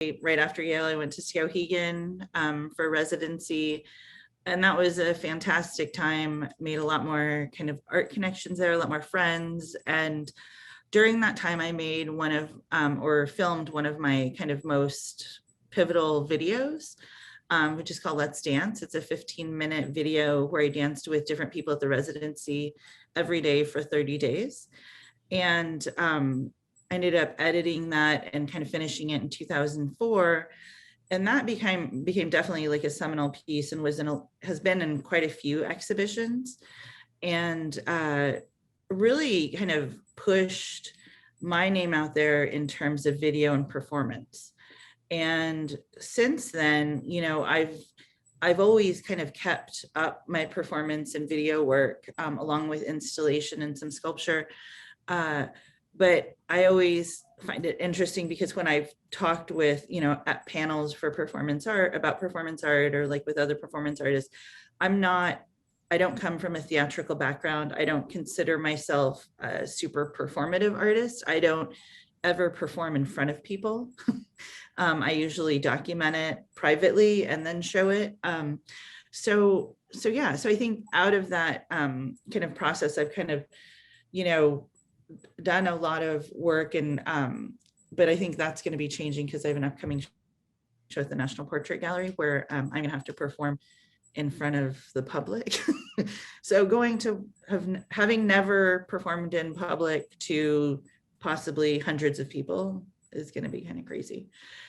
right after Yale, I went to Skowhegan for residency. And that was a fantastic time, made a lot more kind of art connections there, a lot more friends. And during that time, I made one of, or filmed one of my kind of most pivotal videos, which is called Let's Dance. It's a 15-minute video where I danced with different people at the residency every day for 30 days. And I ended up editing that and kind of finishing it in 2004. And that became definitely like a seminal piece, and has been in quite a few exhibitions, and really kind of pushed my name out there in terms of video and performance. And since then, I've always kind of kept up my performance and video work, along with installation and some sculpture. But I always find it interesting because when I've talked with, at panels for performance art about performance art, or like with other performance artists, I don't come from a theatrical background. I don't consider myself a super performative artist. I don't ever perform in front of people. I usually document it privately and then show it. So I think out of that kind of process, I've kind of, done a lot of work, and but I think that's going to be changing because I have an upcoming show at the National Portrait Gallery where I'm going to have to perform in front of the public. So going to having never performed in public to possibly hundreds of people is going to be kind of crazy.